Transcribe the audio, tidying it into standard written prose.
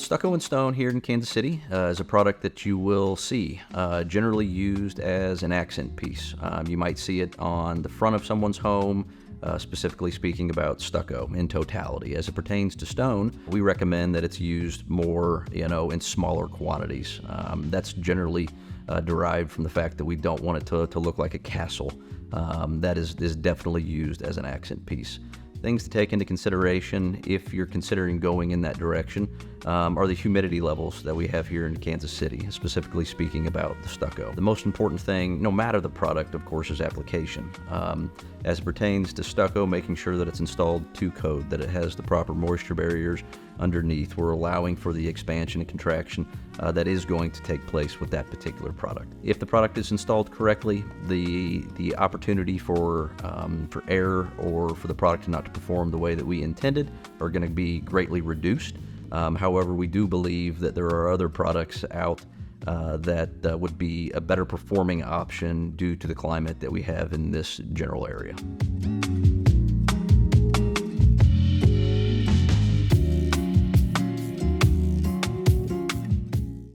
Stucco and Stone here in Kansas City is a product that you will see generally used as an accent piece. You might see it on the front of someone's home, specifically speaking about stucco in totality. As it pertains to stone, we recommend that it's used more, in smaller quantities. That's generally derived from the fact that we don't want it to look like a castle. That is definitely used as an accent piece. Things to take into consideration if you're considering going in that direction are the humidity levels that we have here in Kansas City, specifically speaking about the stucco. The most important thing, no matter the product, of course, is application. As it pertains to stucco, making sure that it's installed to code, that it has the proper moisture barriers underneath. We're allowing for the expansion and contraction that is going to take place with that particular product. If the product is installed correctly, the opportunity for error or for the product not to perform the way that we intended are going to be greatly reduced. However, we do believe that there are other products out that would be a better performing option due to the climate that we have in this general area.